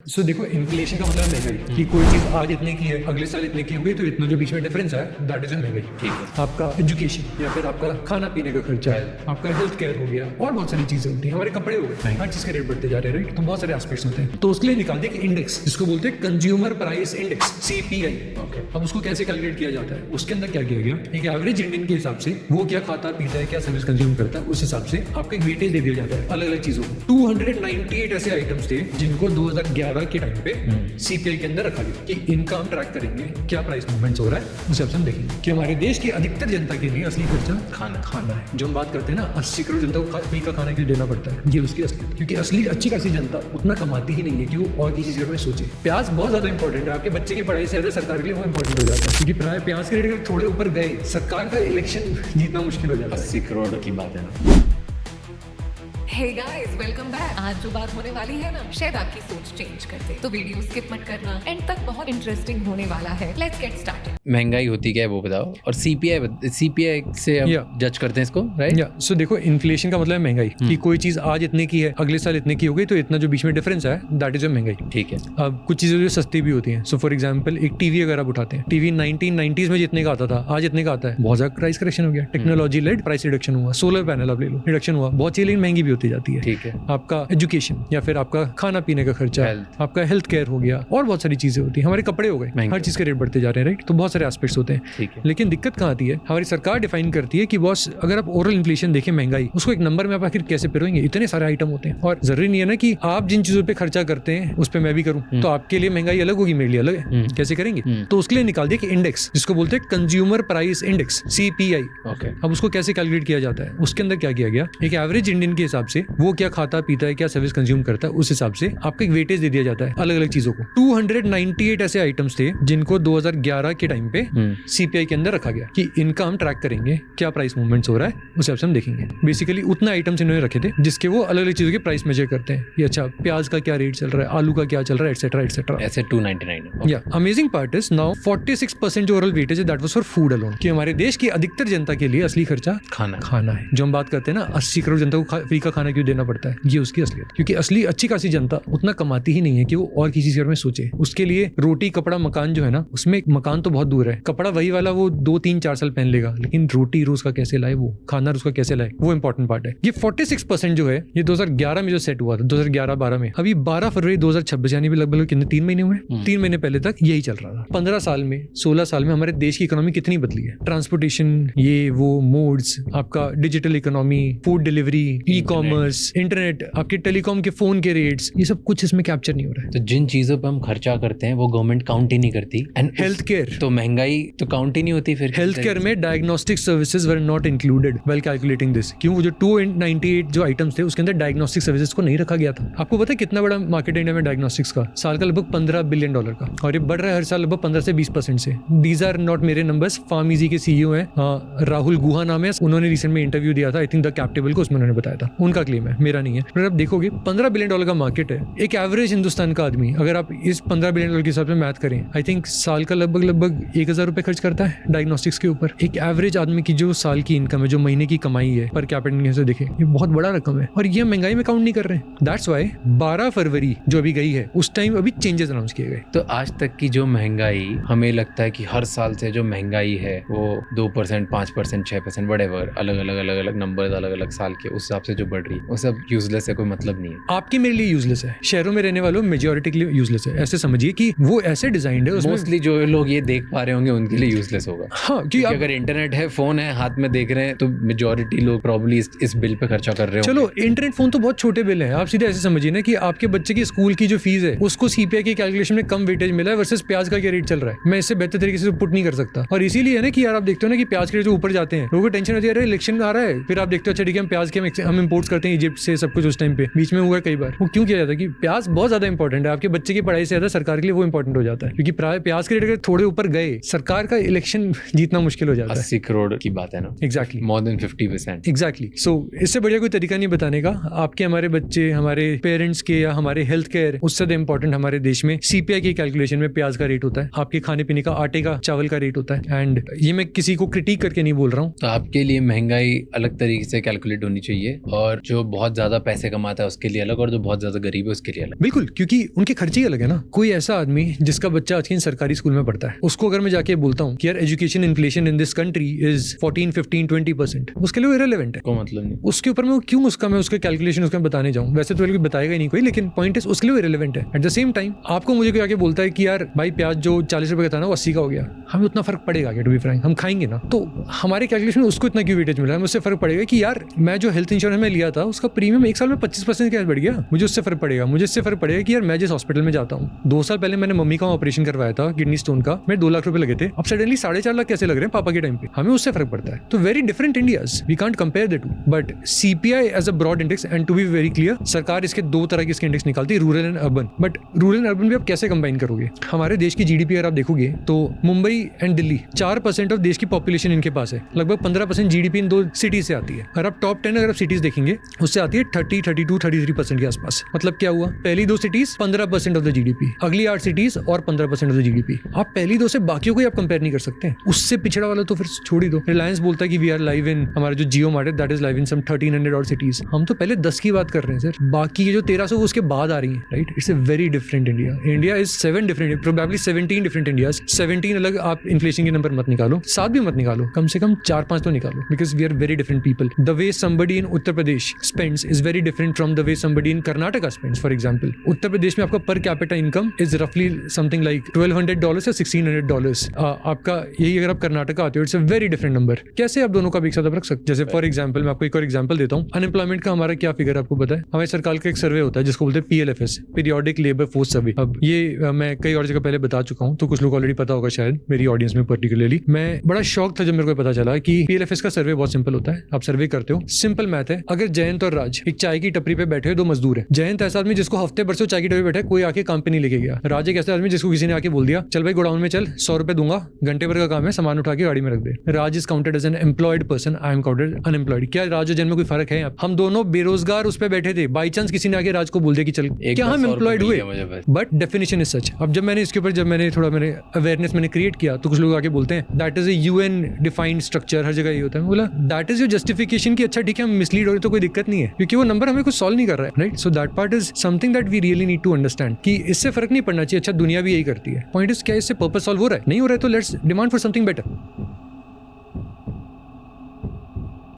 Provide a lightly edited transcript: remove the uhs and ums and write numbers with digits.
सो देखो, इन्फ्लेशन का मतलब महंगाई कि कोई चीज आज इतने की है अगले साल इतने की होगी, तो इतना जो बीच में डिफरेंस है दैट इज महंगाई। ठीक है, आपका एजुकेशन या फिर आपका खाना पीने का खर्चा है, आपका हेल्थ केयर हो गया और बहुत सारी चीजें होती हैं, हमारे कपड़े हो गए, हर चीज के रेट बढ़ते जा रहे हैं, राइट। तो बहुत सारे एस्पेक्ट्स होते हैं, तो उसके लिए निकाल दिया कि इंडेक्स, जिसको बोलते हैं कंज्यूमर प्राइस इंडेक्स, CPI। अब उसको कैसे कैलकुलेट किया जाता है, उसके अंदर क्या किया गया, एक एवरेज इंडियन के हिसाब से वो क्या खाता पीता है, क्या सर्विस कंज्यूम करता है, उस हिसाब से आपको एक वेटेज दे दिया जाता है अलग अलग चीजों को। 298 ऐसे आइटम्स थे जिनको 2011 के टाइम पे CPI के अंदर रखा गया कि इनका हम ट्रैक करेंगे, क्या प्राइस मूवमेंट्स हो रहा है, उस हिसाब से हम देखेंगे कि हमारे देश की अधिकतर जनता के लिए असली खर्चा खाना है। जो हम बात करते हैं ना, 80 करोड़ जनता को फ्री का खाना क्यों देना पड़ता है, ये उसकी असलियत। क्योंकि असली अच्छी खासी जनता उतना कमाती ही नहीं है कि वो और किसी चीज में सोचे। प्याज बहुत ज्यादा इंपॉर्टेंट है, आपके बच्चे की पढ़ाई से ज्यादा सरकार के लिए वो इंपॉर्टेंट हो जाता है, क्योंकि प्राय प्याज के रेट अगर थोड़े ऊपर गए, सरकार का इलेक्शन जीतना मुश्किल हो जाता है। 80 करोड़ की बात है ना। Hey guys, welcome back। आज जो बात होने वाली है ना, शायद आपकी सोच चेंज कर दे, तो वीडियो स्किप मत करना, एंड तक बहुत इंटरेस्टिंग होने वाला है। Let's get started. महंगाई होती क्या है वो बताओ, और CPI से हम जज करते हैं इसको, राइट। सो देखो, इन्फ्लेशन का मतलब है महंगाई कि कोई चीज आज इतने की है अगले साल इतने की हो गई, तो इतना जो बीच में डिफरेंस है दैट इज महंगाई। ठीक है। अब कुछ चीजें जो सस्ती भी होती हैं, सो फॉर एग्जांपल एक टीवी अगर आप उठाते हैं, टीवी 1990s में जितने का आता था आज इतने का आता है, बहुत ज्यादा प्राइस करेक्शन हो गया, टेक्नोलॉजी लेड प्राइस रिडक्शन हुआ, सोलर पैनल आप ले लो, रिडक्शन हुआ, बहुत चीजें महंगी भी होती जाती है। ठीक है। आपका एजुकेशन या फिर आपका खाना पीने का खर्चा, आपका हेल्थ केयर हो गया और बहुत सारी चीजें होती हैं, हमारे कपड़े हो गए, हर चीज के रेट बढ़ते जा रहे हैं, राइट। तो बहुत सारे एस्पेक्ट्स होते हैं। ठीक है। लेकिन दिक्कत कहाँ आती है, हमारी सरकार डिफाइन करती है कि बॉस अगर आप ओवरऑल इन्फ्लेशन देखें, महंगाई, उसको एक नंबर में आप आखिर कैसे पिरोएंगे, इतने सारे आइटम होते हैं और जरूरी नहीं है ना कि आप जिन चीजों पे खर्चा करते हैं उस पर मैं भी करूँ, तो आपके लिए महंगाई अलग होगी, मेरे लिए अलग है, कैसे करेंगे। तो उसके लिए निकाल दिया कि इंडेक्स, जिसको बोलते हैं कंज्यूमर प्राइस इंडेक्स, CPI। अब उसको कैसे कैलकुलेट किया जाता है, उसके अंदर क्या किया गया, एक एवरेज इंडियन के हिसाब से वो क्या खाता पीता है, क्या सर्विस कंज्यूम करता है, उस हिसाब से आपको एक वेटेज दे दिया जाता है अलग अलग चीजों को। 298 ऐसे आइटम्स थे जिनको 2011 के टाइम पे CPI के अंदर रखा गया कि इनका हम ट्रैक करेंगे, क्या प्राइस मूवमेंट्स हो रहा है, उस हिसाब से हम देखेंगे। बेसिकली उतना आइटम्स इन्होंने रखे थे जिसके वो अलग अलग चीजों के प्राइस मेजर करते हैं। ये अच्छा, प्याज का क्या रेट चल रहा है, आलू का क्या चल रहा है, एटसेट्रा एटसेट्रा। ऐसे 299। या अमेजिंग पार्ट इज नाउ 46% जो ओवरऑल वेटेज है that was for food alone, कि हमारे देश की अधिकतर जनता के लिए असली खर्चा खाना है। जो हम बात करते हैं ना, 80 करोड़ जनता को फ्री का खाना क्यों देना पड़ता है, ये उसकी असलियत। क्योंकि असली अच्छी खासी जनता उतना कमाती ही नहीं है कि वो और किसी चीज में सोचे। उसके लिए रोटी कपड़ा मकान जो है ना, उसमें मकान तो बहुत दूर है, कपड़ा वही वाला वो 2-3-4 साल पहन लेगा, लेकिन रोटी रोज का कैसे लाए, वो खाना रोज का कैसे लाए, वो इंपॉर्टेंट पार्ट है। ये 46% जो है, ये 2011 में जो सेट हुआ था, 2011-12 में, अभी 12 फरवरी 2026 यानी लगभग कितने 3 महीने हुए, 3 महीने पहले तक यही चल रहा था। 15 साल में 16 साल में हमारे देश की इकोनॉमी कितनी बदली है, ट्रांसपोर्टेशन, ये वो मोड्स, आपका digital economy, food delivery, ecommerce, internet, आपके टेलीकॉम के फोन के रेट्स, ये सब कुछ इसमें कैप्चर नहीं हो रहा है। तो जिन चीजों पे हम खर्चा करते हैं वो गवर्नमेंट काउंट ही नहीं करती, एंड हेल्थ केयर, तो महंगाई तो काउंट ही नहीं होती। फिर हेल्थ केयर में diagnostic services were not included while calculating this. क्यों, वो जो 298 जो आइटम्स थे उसके अंदर डायग्नोस्टिक सर्विसेज को नहीं रखा गया था। आपको पता है कितना बड़ा मार्केट है इंडिया में डायग्नोस्टिक्स का, साल का लगभग $15 बिलियन का, और ये बढ़ रहा है हर साल लगभग 15 से 20% से। दीज आर नॉट मेरे नंबर्स, फार्मिजी के CEO हैं, राहुल गुहा नाम है, उन्होंने रिसेंट में इंटरव्यू दिया था, आई थिंक द कैपिटल को, उसमें उन्होंने बताया था, उनका क्लेम है, मेरा नहीं है। पर आप देखोगे $15 बिलियन का मार्केट है। एक एवरेज हिंदुस्तान का आदमी अगर आप इस $15 बिलियन के हिसाब से मैथ करें, आई थिंक साल का लगभग 1000 रुपए खर्च करता है डायग्नोस्टिक्स के ऊपर। एक एवरेज आदमी की जो साल की इनकम है, जो महीने की कमाई है पर कैपिटल से देखे, ये बहुत बड़ा रकम है, और ये महंगाई में काउंट नहीं कर रहे हैं। दैट्स व्हाई 12 फरवरी जो अभी गई है, उस टाइम अभी चेंजेस अनाउंस किए गए। तो आज तक की जो महंगाई, हमें लगता है कि हर साल से जो महंगाई है वो 2%, 5%, 6%, व्हाटएवर, अलग अलग नंबर्स, अलग अलग साल के उस हिसाब से जो बढ़ रही है, वो सब यूजलेस है, कोई मतलब नहीं है। आपके मेरे लिए यूजलेस है, शहरों में रहने वालों मेजॉरिटी के लिए यूजलेस है। ऐसे समझिए कि वो ऐसे डिजाइंड है, मोस्टली जो लोग ये देख पा रहे होंगे उनके लिए यूजलेस होगा। हाँ, कि अगर इंटरनेट है, फोन है, हाथ में देख रहे हैं, तो मेजॉरिटी लोग प्रॉब्ली इस बिल पे खर्चा कर रहे हो। चलो, इंटरनेट फोन तो बहुत छोटे बिल है, आप सीधे ऐसे समझिए ना कि आपके बच्चे की स्कूल की जो फीस है उसको CPI की कैलकुलेशन में कम वेटेज मिला है वर्सेस प्याज का क्या रेट चल रहा है। मैं इससे बेहतर तरीके से पुट नहीं कर सकता, और इसीलिए है ना कि यार आप देखते हो ना कि प्याज के रेट जो ऊपर जाते हैं, लोगों को टेंशन होती है, इलेक्शन आ रहा है, फिर आप देखते हो अच्छा ठीक है, हम प्याज के हम इंपोर्ट्स करते हैं इजिप्ट से, सब कुछ उस टाइम पे बीच में हुआ है कई बार। वो क्यों किया जाता है कि प्याज बहुत ज्यादा इंपॉर्टेंट है, आपके बच्चे की पढ़ाई से ज्यादा सरकार के लिए वो इंपॉर्टेंट हो जाता है, क्योंकि प्याज के रेट अगर थोड़े ऊपर गए, सरकार का इलेक्शन जीतना मुश्किल हो जाता है। 80 करोड़ की बात है ना। Exactly, more than 50%। एग्जैक्टली। सो इससे बढ़िया कोई तरीका नहीं बताने का। आपके, हमारे बच्चे, हमारे पेरेंट्स के या हमारे हेल्थ केयर, उससे ज्यादा इंपॉर्टेंट हमारे देश में CPI की कैलकुलेशन में प्याज का रेट होता है, आपके खाने पीने का, आटे का, चावल का रेट होता है। एंड ये मैं किसी को क्रिटिक करके नहीं बोल रहा हूँ। तो आपके लिए महंगाई अलग तरीके से कैलकुलेट होनी चाहिए, और जो बहुत ज्यादा पैसे कमाता है उसके लिए अलग और जो बहुत ज्यादा गरीब है उसके लिए अलग। बिल्कुल, क्योंकि उनके खर्चे ही अलग है ना। कोई ऐसा आदमी जिसका बच्चा आज के सरकारी स्कूल में पढ़ता है, उसको अगर मैं जाके बोलता हूँ कि यार education inflation in this country is 14, 15, 20%, उसके लिए वो इरेलेवेंट है। कोई मतलब नहीं। उसके ऊपर मैं क्यों मैं उसके कैलकुलेशन उसका बताने जाऊँ, वैसे तो बताएगा ही नहीं कोई, लेकिन पॉइंट इज उसके लिए वो इरेलेवेंट है। एट द सेम टाइम आपको मुझे कोई आके बोलता है कि यार भाई प्याज जो 40 रुपए का था ना वो 80 का हो गया, हमें उतना फर्क पड़ेगा क्या? टू बी फ्रैंक, हम खाएंगे ना, तो हमारे कैलकुलेशन में उसको इतना क्यों वेटेज मिला है? मुझसे फर्क पड़ेगा कि यार मैं जो हेल्थ इंश्योरेंस में लिया था उसका प्रीमियम एक साल में 25% क्या बढ़ गया, मुझे उससे फर्क पड़ेगा। मुझे इससे फर्क पड़ेगा कि यार मैं जिस हॉस्पिटल में जाता हूँ, 2 साल पहले मैंने मम्मी का ऑपरेशन करवाया था किडनी स्टोन का, मेरे 2 लाख रुपए लगे थे, अब सडनली 4.5 लाख कैसे लग रहे हैं पापा के टाइम पे? हमें उससे फर्क पड़ता है। तो very different Indias, we can't compare the two. But CPI as a broad index, and to be very clear, सरकार इसके 2 तरह के इसके इंडेक्स निकालती है, rural and urban. But rural and urban भी आप कैसे कंबाइन करोगे? हमारे देश की जीडीपी अगर आप देखोगे तो मुंबई एंड दिल्ली 4% ऑफ देश की पॉपुलेशन इनके पास है, लगभग 15% जीडीपी इन 2 सिटीज से आती है। और आप टॉप 10 अगर आप सिटीज देखेंगे उससे आती है 30, 32, 33% के आसपास। मतलब क्या हुआ? पहली 2 सिटीज 15% ऑफ द जीडीपी, अगली 8 सिटीज और 15% ऑफ द जीडीपी। आप पहली 2 से बाकियों को आप कंपेयर नहीं कर सकते। उससे पिछड़ा वाला तो फिर छोड़ ही दो। रिलायंस बोलता है कि वी आर लाइव इन, हमारा जो जियो मार्ट है दैट इज लाइव इन सम 1300 और सिटीज। हम तो पहले 10 की बात कर रहे हैं सर, बाकी ये जो 1300 उसके बाद आ रही है, right? It's a very different India. India is 7 different, probably 17 different India's. 17 अलग, आप इन्फ्लेशन के नंबर मत निकालो, 7 भी मत निकालो, कम से कम 4-5 तो निकालो, because we are very different people. The way somebody in Uttar Pradesh spends is very different from the way somebody in Karnataka spends. For example, Uttar Pradesh में आपका per capita income is roughly something like $1,200 या $1,600। आपका यही अगर आप कर्नाटका आते हो, it's a very different number. कैसे आप दोनों का भी एक साथ रख सकते? जैसे फॉर एग्जाम्पल मैं आपको एक और एग्जाम्पल देता हूँ। अनएम्प्लॉयमेंट का हमारा क्या फिगर आपको पता है? हमारे सरकार का एक सर्वे होता है जिसको बोलते हैं PLFS, periodic labour force survey. अब ये मैं कई और जगह पहले बता चुका हूँ, तो कुछ लोग ऑलरेडी पता होगा शायद मेरी ऑडियंस में पर्टिकुलरली। मैं बड़ा शॉक था जब मेरे को पता चला कि PLFS का सर्वे बहुत सिंपल होता है। आप सर्वे करते हो, सिंपल मैथ है। अगर जयंत और राज एक चाय की टपरी पे बैठे हुए 2 मजदूर है, जयंत ऐसा आदमी जिसको हफ्ते भर से चाय की टपरी बैठा है, कोई आके काम पे नहीं लेके गया। राज एक ऐसा आदमी जिसको किसी ने आके बोल दिया चल भाई गोडाउन में चल, 100 रुपए दूंगा, घंटे भर का काम है, सामान उठा के गाड़ी में रख दे। Raj is counted as an employed person, I am counted unemployed. क्या राज और जयंत में कोई फर्क है? हम दोनों बेरोजगार उस पे बैठे थे, बाई चांस किसी ने आके राज को बोल दिया कि चल, क्या हम एम्प्लॉयड हुए? But definition is such. अब जब मैंने इसके ऊपर थोड़ा मैंने अवेयरनेस मैंने क्रिएट किया, तो कुछ लोग आके बोलते हैं that is a UN defined structure, हर जगह ये होता है। बोला दैट इज योर जस्टिफिकेशन की अच्छा ठीक है हम मिसलीड हो रहे तो कोई दिक्कत नहीं है, क्योंकि वो नंबर हमें कुछ सॉल्व नहीं कर रहा है, right? So that part is something that we really need to understand कि इससे फर्क नहीं पड़ना चाहिए। अच्छा दुनिया भी यही करती है, पॉइंट इज क्या इससे पर्पस सॉल्व हो रहा है? नहीं हो रहा है तो let's demand for something better.